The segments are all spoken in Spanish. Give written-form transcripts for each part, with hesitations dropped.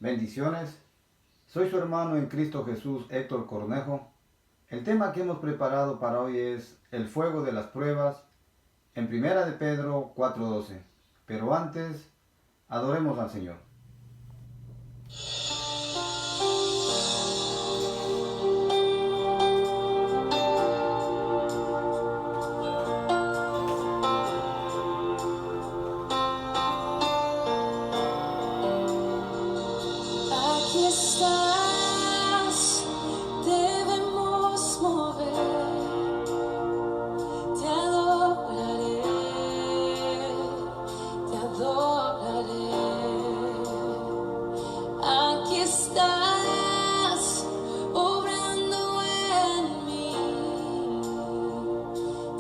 Bendiciones. Soy su hermano en Cristo Jesús, Héctor Cornejo. El tema que hemos preparado para hoy es el fuego de las pruebas en Primera de Pedro 4:12. Pero antes, adoremos al Señor. Aquí estás, debemos mover, te adoraré, te adoraré. Aquí estás, obrando en mí,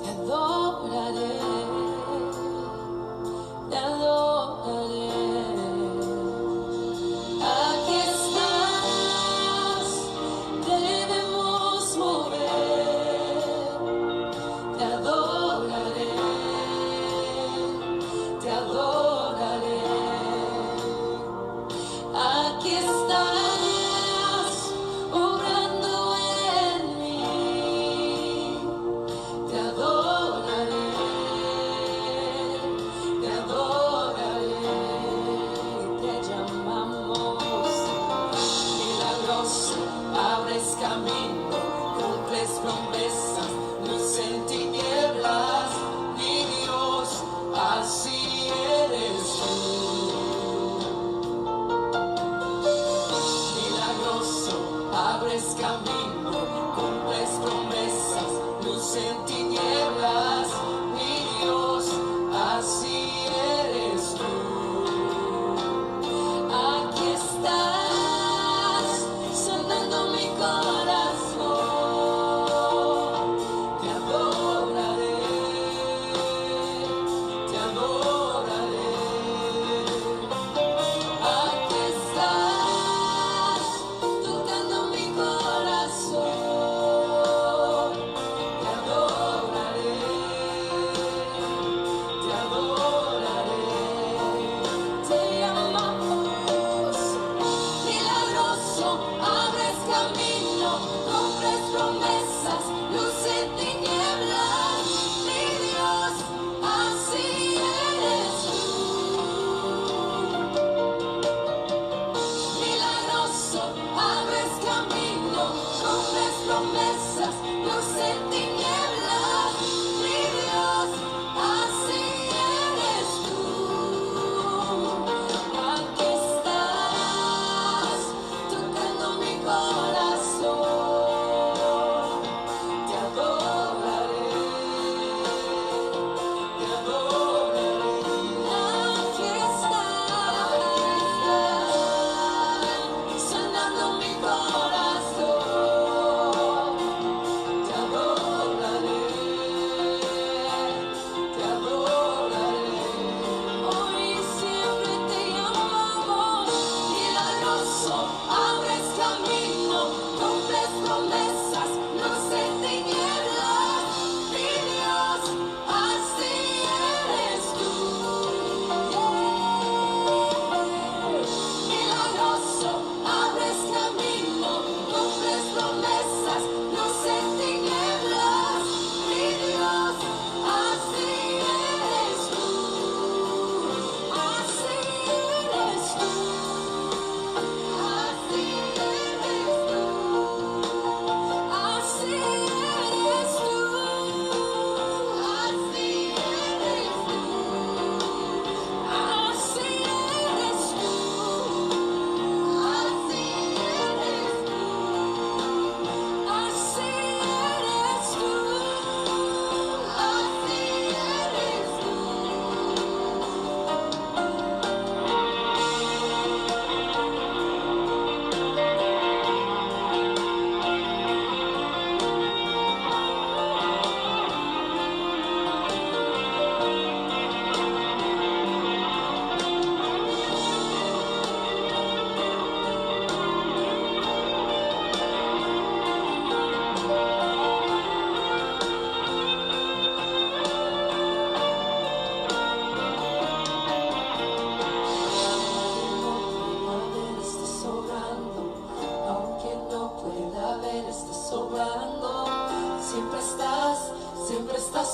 te adoraré, te adoraré. Aquí estás.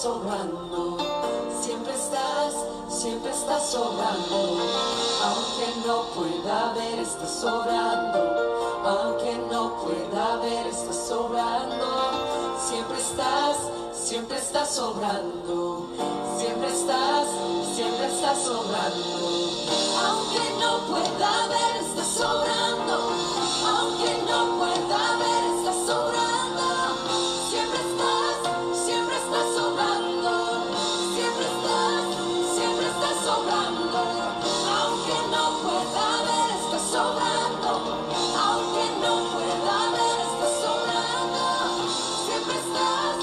sobrando. Siempre estás sobrando. Aunque no pueda ver, estás sobrando. Aunque no pueda ver, estás sobrando. Siempre estás sobrando. Siempre estás sobrando. Aunque no pueda ver, estás sobrando. Aunque no pueda ver, estás sobrando. Siempre estás sobrando. Siempre estás sobrando. Aunque no pueda ver, estás sobrando. Aunque no pueda ver, estás sobrando. Siempre estás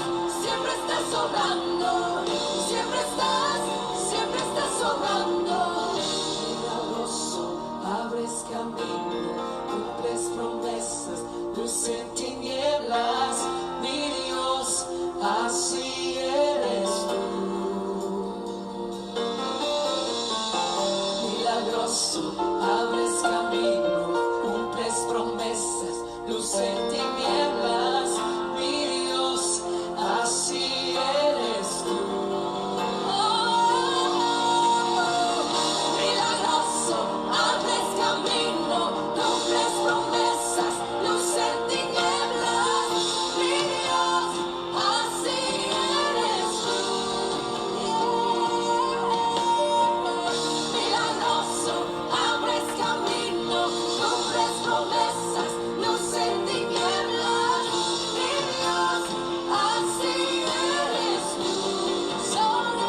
sobrando. Siempre estás sobrando. Milagroso, abres camino, cumples promesas, luz en tinieblas, mi Dios, así eres tú. Milagroso, abres camino, cumples promesas, luz en tinieblas, mi Dios, así eres tú. Milagroso, abres camino, cumples promesas, luz en tinieblas, mi Dios, así eres tú. Milagroso, abres camino, cumples promesas, luz en tinieblas, mi Dios, así eres tú. Solo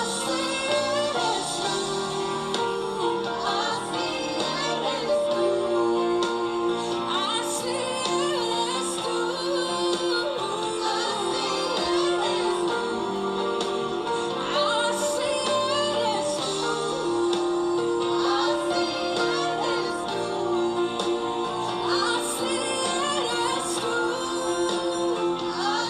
así eres tú. Así eres tú. Así eres tú. Así eres tú. Así eres tú. Así eres tú. Así eres tú. Así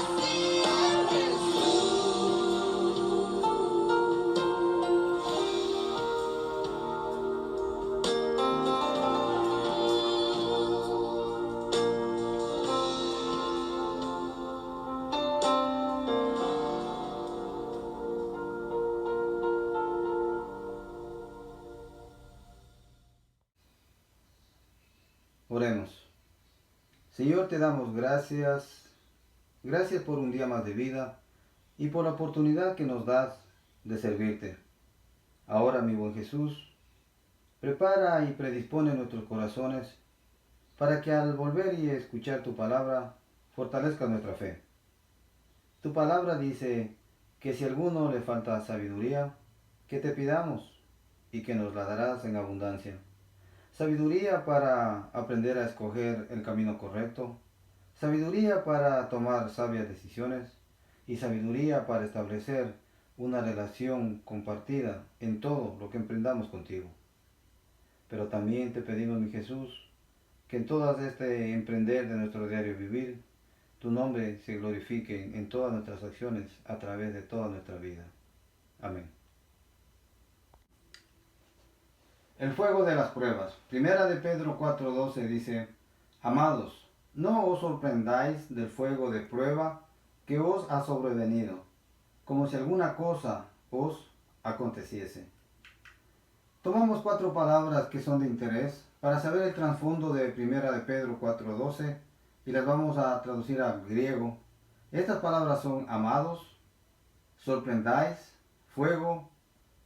Oremos. Señor, te damos gracias. Gracias por un día más de vida y por la oportunidad que nos das de servirte. Ahora, mi buen Jesús, prepara y predispone nuestros corazones para que al volver y escuchar tu palabra, fortalezca nuestra fe. Tu palabra dice que si a alguno le falta sabiduría, que te pidamos y que nos la darás en abundancia. Sabiduría para aprender a escoger el camino correcto, sabiduría para tomar sabias decisiones y sabiduría para establecer una relación compartida en todo lo que emprendamos contigo. Pero también te pedimos, mi Jesús, que en todo este emprender de nuestro diario vivir, tu nombre se glorifique en todas nuestras acciones a través de toda nuestra vida. Amén. El fuego de las pruebas. Primera de Pedro 4:12 dice: Amados, no os sorprendáis del fuego de prueba que os ha sobrevenido, como si alguna cosa os aconteciese. Tomamos 4 palabras que son de interés para saber el trasfondo de Primera de Pedro 4:12 y las vamos a traducir al griego. Estas palabras son amados, sorprendáis, fuego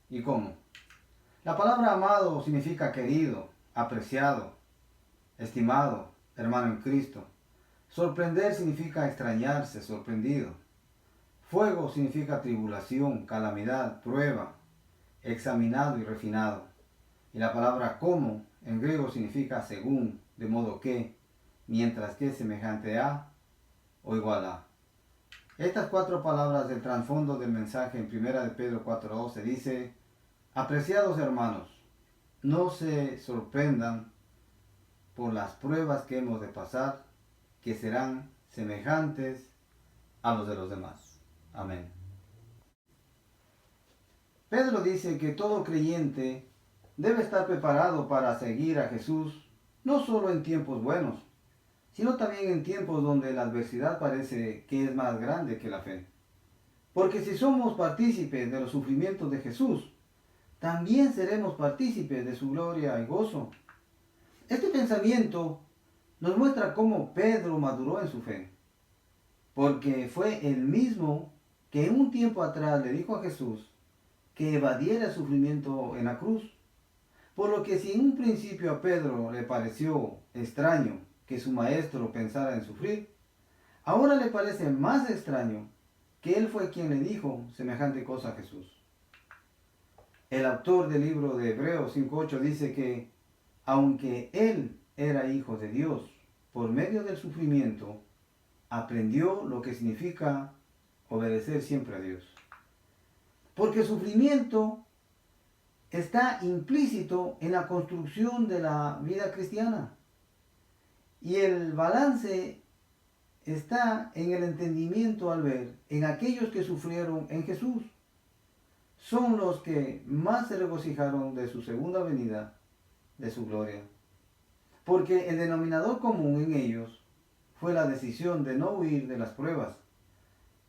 y cómo. La palabra amado significa querido, apreciado, estimado, hermano en Cristo. Sorprender significa extrañarse, sorprendido. Fuego significa tribulación, calamidad, prueba, examinado y refinado. Y la palabra como en griego significa según, de modo que, mientras que semejante a o igual a. Estas 4 palabras del trasfondo del mensaje en 1 de Pedro 4:12 dice: Apreciados hermanos, no se sorprendan por las pruebas que hemos de pasar, que serán semejantes a los de los demás. Amén. Pedro dice que todo creyente debe estar preparado para seguir a Jesús, no solo en tiempos buenos, sino también en tiempos donde la adversidad parece que es más grande que la fe. Porque si somos partícipes de los sufrimientos de Jesús, también seremos partícipes de su gloria y gozo. Este pensamiento nos muestra cómo Pedro maduró en su fe, porque fue el mismo que un tiempo atrás le dijo a Jesús que evadiera el sufrimiento en la cruz. Por lo que si en un principio a Pedro le pareció extraño que su maestro pensara en sufrir, ahora le parece más extraño que él fue quien le dijo semejante cosa a Jesús. El autor del libro de Hebreos 5:8 dice que, aunque él era hijo de Dios, por medio del sufrimiento, aprendió lo que significa obedecer siempre a Dios. Porque el sufrimiento está implícito en la construcción de la vida cristiana. Y el balance está en el entendimiento al ver en aquellos que sufrieron en Jesús. Son los que más se regocijaron de su segunda venida, de su gloria. Porque el denominador común en ellos fue la decisión de no huir de las pruebas,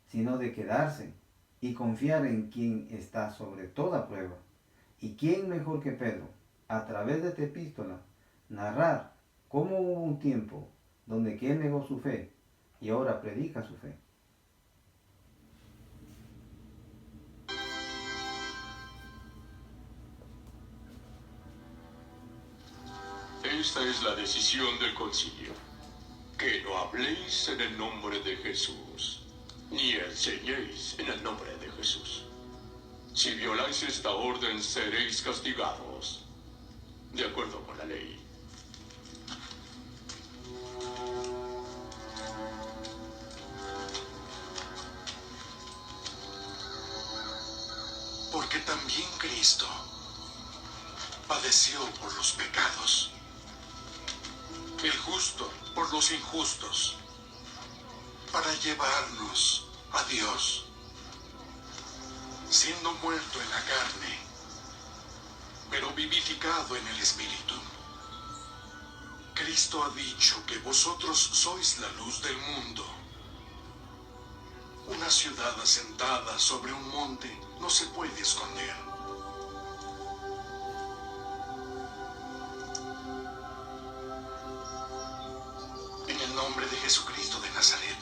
sino de quedarse y confiar en quien está sobre toda prueba. ¿Y quién mejor que Pedro, a través de esta epístola, narrar cómo hubo un tiempo donde él negó su fe y ahora predica su fe? Esta es la decisión del concilio: que no habléis en el nombre de Jesús, ni enseñéis en el nombre de Jesús. Si violáis esta orden, seréis castigados, de acuerdo con la ley. Porque también Cristo padeció por los pecados, el justo por los injustos, para llevarnos a Dios, siendo muerto en la carne, pero vivificado en el Espíritu. Cristo ha dicho que vosotros sois la luz del mundo. Una ciudad asentada sobre un monte no se puede esconder. En el nombre de Jesucristo de Nazaret,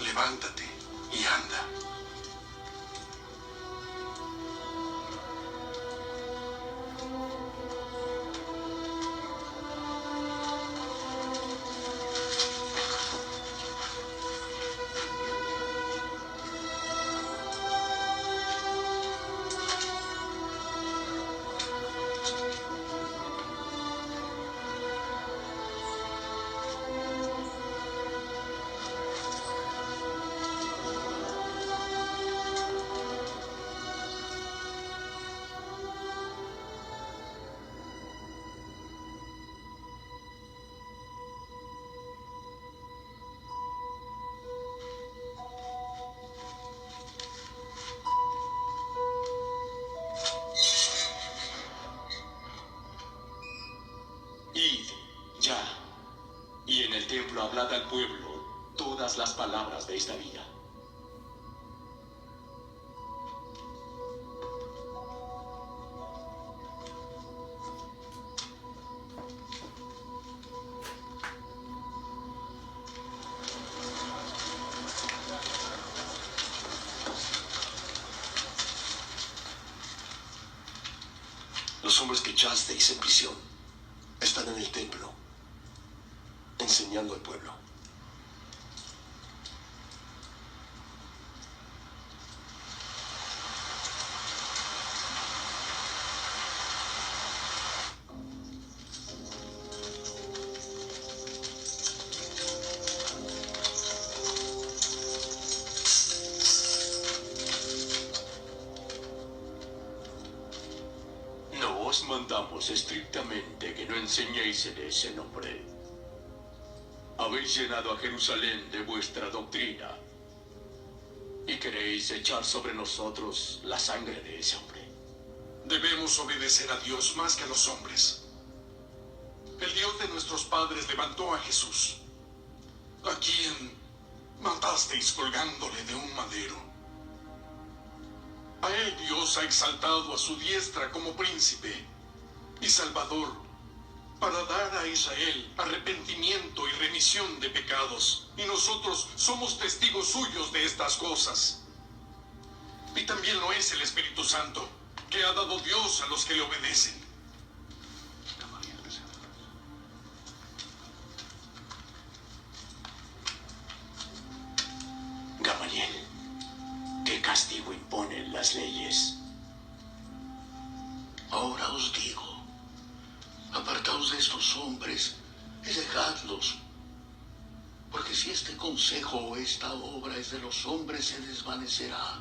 levántate y anda. Id ya, y en el templo hablad al pueblo todas las palabras de esta vida. Los hombres que echasteis en prisión están en el templo, enseñando al pueblo. No os mandamos estrictamente que no enseñéis en ese nombre. Habéis llenado a Jerusalén de vuestra doctrina y queréis echar sobre nosotros la sangre de ese hombre. Debemos obedecer a Dios más que a los hombres. El Dios de nuestros padres levantó a Jesús, a quien matasteis colgándole de un madero. A él Dios ha exaltado a su diestra como príncipe y salvador, para dar a Israel arrepentimiento y remisión de pecados. Y nosotros somos testigos suyos de estas cosas. Y también lo es el Espíritu Santo, que ha dado Dios a los que le obedecen. Gamaliel, ¿qué castigo imponen las leyes? Ahora os digo, apartaos de estos hombres y dejadlos, porque si este consejo o esta obra es de los hombres se desvanecerá,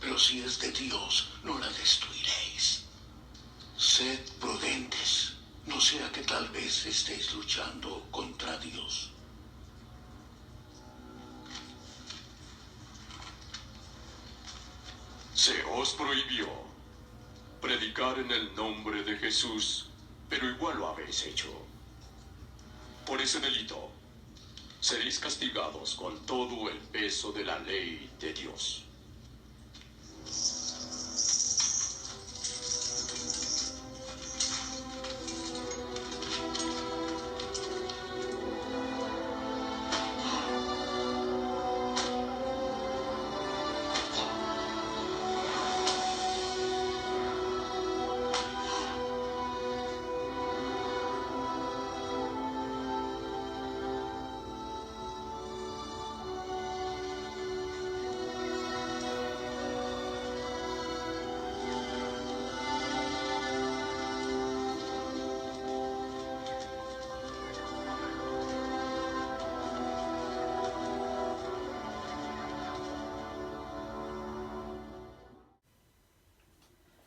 pero si es de Dios no la destruiréis. Sed prudentes, no sea que tal vez estéis luchando contra Dios. Se os prohibió predicar en el nombre de Jesús, pero igual lo habéis hecho. Por ese delito seréis castigados con todo el peso de la ley de Dios.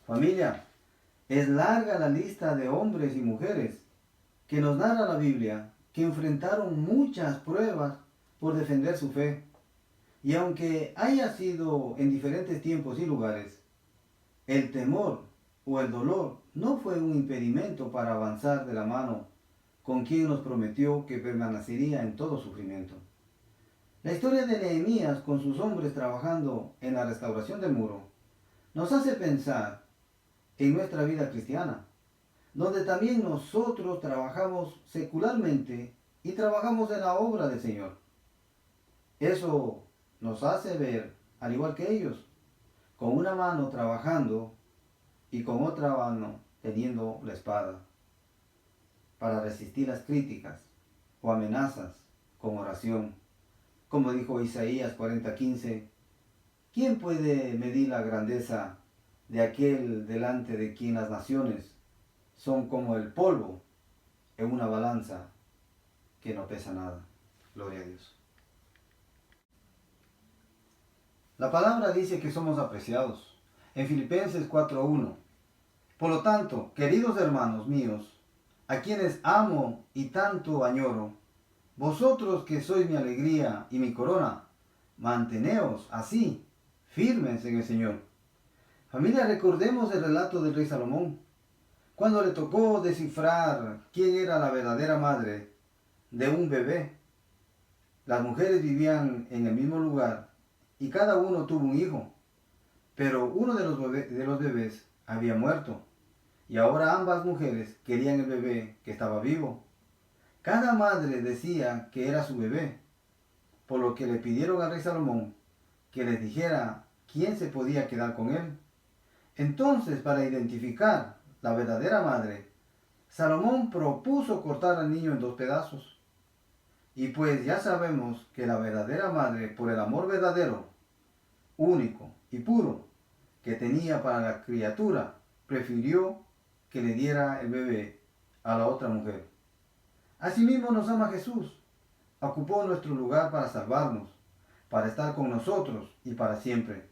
Familia, es larga la lista de hombres y mujeres que nos narra la Biblia que enfrentaron muchas pruebas por defender su fe. Y aunque haya sido en diferentes tiempos y lugares, el temor o el dolor no fue un impedimento para avanzar de la mano con quien nos prometió que permanecería en todo sufrimiento. La historia de Nehemías con sus hombres trabajando en la restauración del muro nos hace pensar en nuestra vida cristiana, donde también nosotros trabajamos secularmente y trabajamos en la obra del Señor. Eso nos hace ver, al igual que ellos, con una mano trabajando y con otra mano teniendo la espada, para resistir las críticas o amenazas con oración. Como dijo Isaías 40:15, ¿quién puede medir la grandeza de aquel delante de quien las naciones son como el polvo en una balanza que no pesa nada? Gloria a Dios. La palabra dice que somos apreciados. En Filipenses 4:1. Por lo tanto, queridos hermanos míos, a quienes amo y tanto añoro, vosotros que sois mi alegría y mi corona, manteneos así, firmes en el Señor. Familia, recordemos el relato del rey Salomón, cuando le tocó descifrar quién era la verdadera madre de un bebé. Las mujeres vivían en el mismo lugar y cada uno tuvo un hijo, pero uno de los bebés había muerto y ahora ambas mujeres querían el bebé que estaba vivo. Cada madre decía que era su bebé, por lo que le pidieron al rey Salomón que les dijera quién se podía quedar con él. Entonces, para identificar la verdadera madre, Salomón propuso cortar al niño en 2 pedazos. Y pues ya sabemos que la verdadera madre, por el amor verdadero, único y puro que tenía para la criatura, prefirió que le diera el bebé a la otra mujer. Asimismo nos ama Jesús. Ocupó nuestro lugar para salvarnos, para estar con nosotros y para siempre.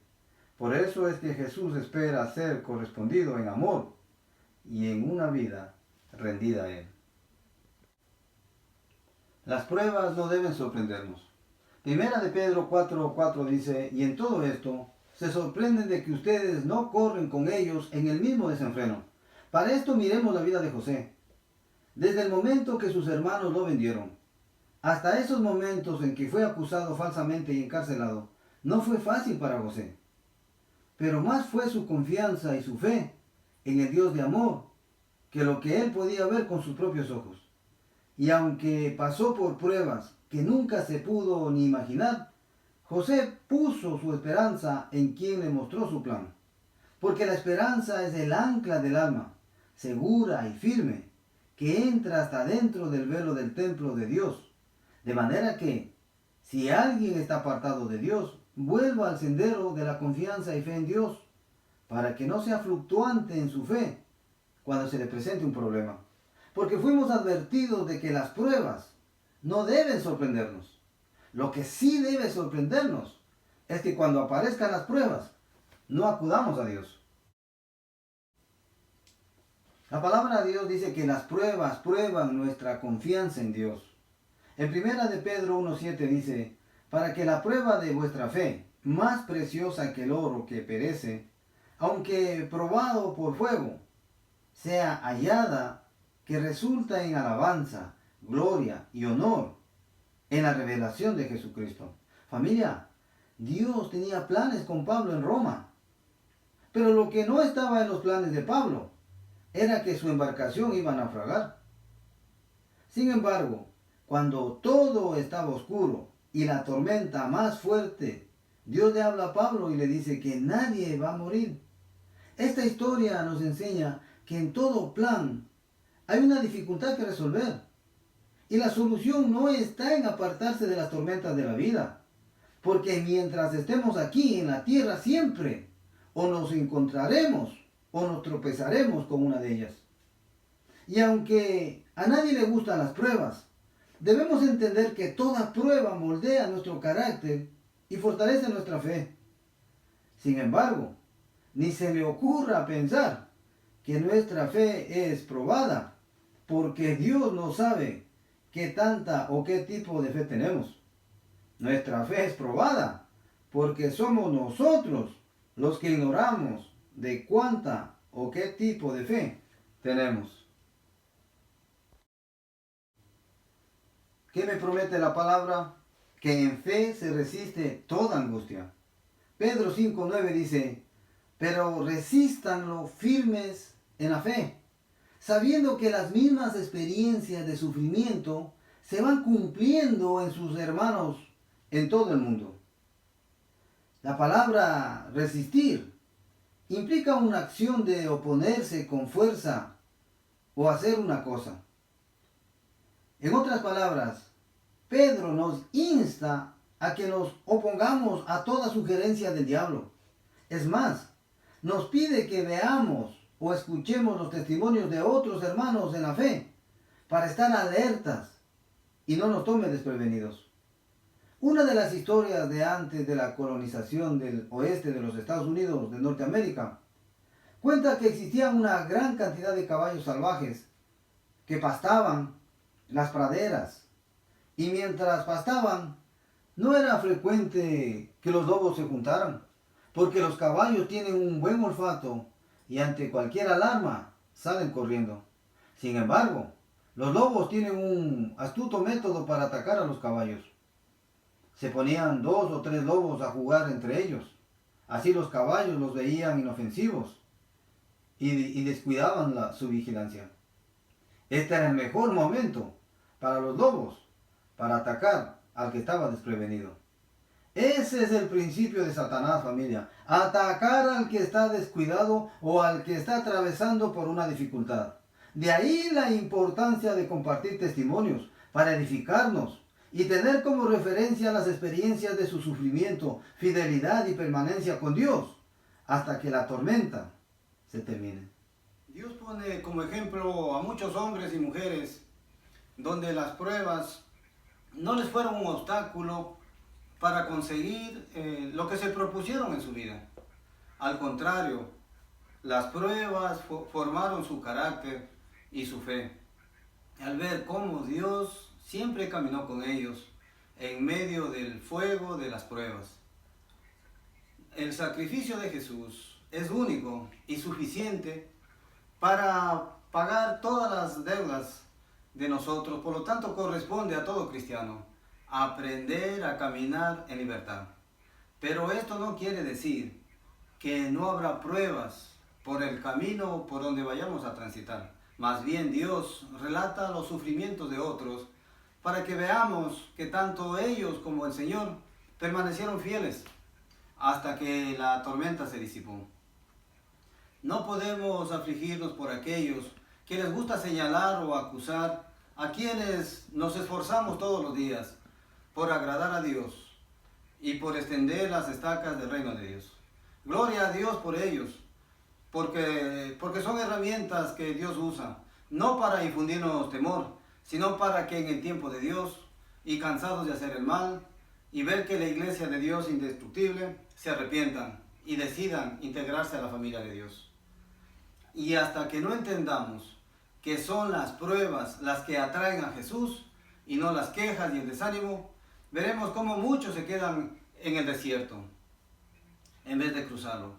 Por eso es que Jesús espera ser correspondido en amor y en una vida rendida a Él. Las pruebas no deben sorprendernos. Primera de Pedro 4:4 dice, y en todo esto se sorprenden de que ustedes no corren con ellos en el mismo desenfreno. Para esto miremos la vida de José. Desde el momento que sus hermanos lo vendieron, Hasta esos momentos en que fue acusado falsamente y encarcelado, no fue fácil para José. Pero más fue su confianza y su fe en el Dios de amor que lo que él podía ver con sus propios ojos. Y aunque pasó por pruebas que nunca se pudo ni imaginar, José puso su esperanza en quien le mostró su plan. Porque la esperanza es el ancla del alma, segura y firme, que entra hasta dentro del velo del templo de Dios. De manera que, si alguien está apartado de Dios, vuelva al sendero de la confianza y fe en Dios, para que no sea fluctuante en su fe cuando se le presente un problema. Porque fuimos advertidos de que las pruebas no deben sorprendernos. Lo que sí debe sorprendernos es que cuando aparezcan las pruebas, no acudamos a Dios. La palabra de Dios dice que las pruebas prueban nuestra confianza en Dios. En 1 de Pedro 1.7 dice, para que la prueba de vuestra fe, más preciosa que el oro que perece, aunque probado por fuego, sea hallada que resulta en alabanza, gloria y honor en la revelación de Jesucristo. Familia, Dios tenía planes con Pablo en Roma, pero lo que no estaba en los planes de Pablo era que su embarcación iba a naufragar. Sin embargo, cuando todo estaba oscuro y la tormenta más fuerte, Dios le habla a Pablo y le dice que nadie va a morir. Esta historia nos enseña que en todo plan hay una dificultad que resolver. Y la solución no está en apartarse de las tormentas de la vida. Porque mientras estemos aquí en la tierra siempre, o nos encontraremos o nos tropezaremos con una de ellas. Y aunque a nadie le gustan las pruebas, debemos entender que toda prueba moldea nuestro carácter y fortalece nuestra fe. Sin embargo, ni se le ocurra pensar que nuestra fe es probada, porque Dios no sabe qué tanta o qué tipo de fe tenemos. Nuestra fe es probada, porque somos nosotros los que ignoramos de cuánta o qué tipo de fe tenemos. ¿Qué me promete la palabra? Que en fe se resiste toda angustia. Pedro 5.9 dice, pero resístanlo firmes en la fe, sabiendo que las mismas experiencias de sufrimiento se van cumpliendo en sus hermanos en todo el mundo. La palabra resistir implica una acción de oponerse con fuerza o hacer una cosa. En otras palabras, Pedro nos insta a que nos opongamos a toda sugerencia del diablo. Es más, nos pide que veamos o escuchemos los testimonios de otros hermanos en la fe para estar alertas y no nos tome desprevenidos. Una de las historias de antes de la colonización del oeste de los Estados Unidos de Norteamérica cuenta que existía una gran cantidad de caballos salvajes que pastaban las praderas, y mientras pastaban no era frecuente que los lobos se juntaran, porque los caballos tienen un buen olfato y ante cualquier alarma salen corriendo. Sin embargo, los lobos tienen un astuto método para atacar a los caballos. Se ponían 2 o 3 lobos a jugar entre ellos. Así los caballos los veían inofensivos y descuidaban su vigilancia. Este era el mejor momento para los lobos para atacar al que estaba desprevenido. Ese es el principio de Satanás, familia. Atacar al que está descuidado o al que está atravesando por una dificultad. De ahí la importancia de compartir testimonios para edificarnos y tener como referencia las experiencias de su sufrimiento, fidelidad y permanencia con Dios hasta que la tormenta se termine. Dios pone como ejemplo a muchos hombres y mujeres donde las pruebas no les fueron un obstáculo para conseguir lo que se propusieron en su vida. Al contrario, las pruebas formaron su carácter y su fe. Al ver cómo Dios siempre caminó con ellos en medio del fuego de las pruebas. El sacrificio de Jesús es único y suficiente para pagar todas las deudas de nosotros, por lo tanto corresponde a todo cristiano aprender a caminar en libertad. Pero esto no quiere decir que no habrá pruebas por el camino por donde vayamos a transitar. Más bien Dios relata los sufrimientos de otros para que veamos que tanto ellos como el Señor permanecieron fieles hasta que la tormenta se disipó. No podemos afligirnos por aquellos que les gusta señalar o acusar a quienes nos esforzamos todos los días por agradar a Dios y por extender las estacas del reino de Dios. Gloria a Dios por ellos, porque son herramientas que Dios usa, no para infundirnos temor, sino para que en el tiempo de Dios, y cansados de hacer el mal, y ver que la iglesia de Dios indestructible, se arrepientan y decidan integrarse a la familia de Dios. Y hasta que no entendamos que son las pruebas las que atraen a Jesús, y no las quejas y el desánimo, veremos cómo muchos se quedan en el desierto, en vez de cruzarlo.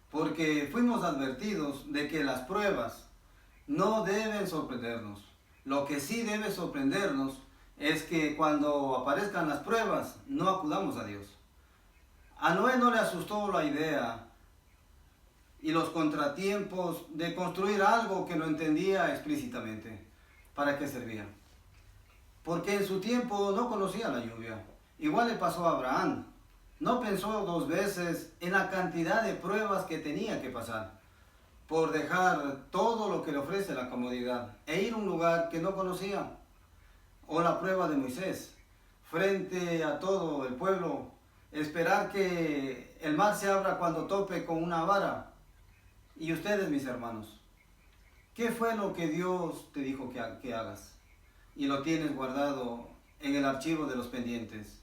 Porque fuimos advertidos de que las pruebas no deben sorprendernos. Lo que sí debe sorprendernos es que cuando aparezcan las pruebas, no acudamos a Dios. A Noé no le asustó la idea y los contratiempos de construir algo que no entendía explícitamente para qué servía. Porque en su tiempo no conocía la lluvia. Igual le pasó a Abraham. No pensó dos veces en la cantidad de pruebas que tenía que pasar por dejar todo lo que le ofrece la comodidad e ir a un lugar que no conocía. O la prueba de Moisés, frente a todo el pueblo, esperar que el mar se abra cuando tope con una vara. Y ustedes, mis hermanos, ¿qué fue lo que Dios te dijo que hagas? Y lo tienes guardado en el archivo de los pendientes.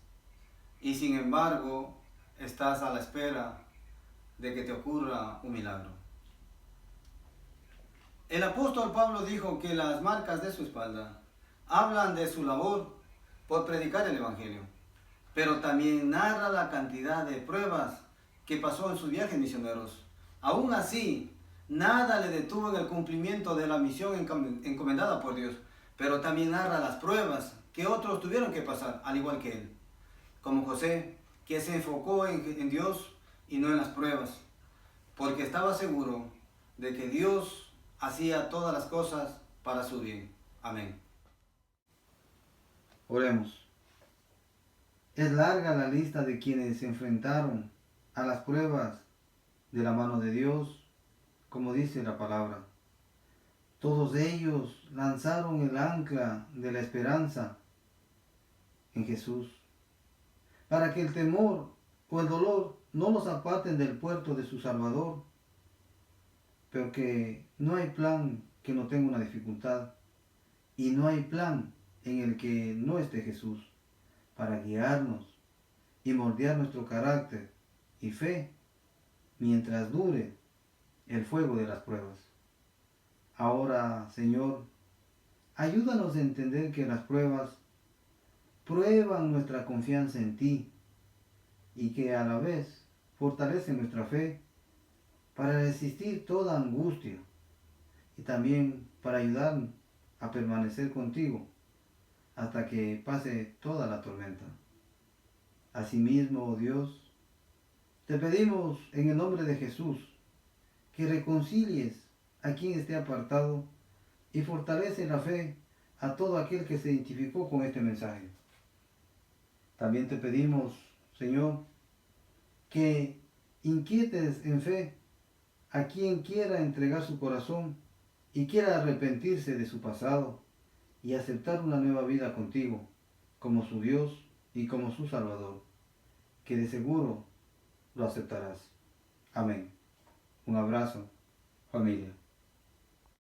Y sin embargo, estás a la espera de que te ocurra un milagro. El apóstol Pablo dijo que las marcas de su espalda hablan de su labor por predicar el Evangelio, pero también narra la cantidad de pruebas que pasó en sus viajes misioneros. Aún así, nada le detuvo en el cumplimiento de la misión encomendada por Dios, pero también narra las pruebas que otros tuvieron que pasar, al igual que él. Como José, que se enfocó en Dios y no en las pruebas, porque estaba seguro de que Dios hacía todas las cosas para su bien. Amén. Oremos. Es larga la lista de quienes se enfrentaron a las pruebas de la mano de Dios, como dice la palabra. Todos ellos lanzaron el ancla de la esperanza en Jesús, para que el temor o el dolor no los aparten del puerto de su Salvador. Pero que no hay plan que no tenga una dificultad, y no hay plan en el que no esté Jesús para guiarnos y moldear nuestro carácter y fe mientras dure el fuego de las pruebas. Ahora, Señor, ayúdanos a entender que las pruebas prueban nuestra confianza en ti y que a la vez fortalecen nuestra fe para resistir toda angustia y también para ayudar a permanecer contigo hasta que pase toda la tormenta. Asimismo, oh Dios, te pedimos en el nombre de Jesús que reconcilies a quien esté apartado y fortalece la fe a todo aquel que se identificó con este mensaje. También te pedimos, Señor, que inquietes en fe a quien quiera entregar su corazón y quiera arrepentirse de su pasado y aceptar una nueva vida contigo como su Dios y como su Salvador, que de seguro lo aceptarás. Amén. Un abrazo, familia.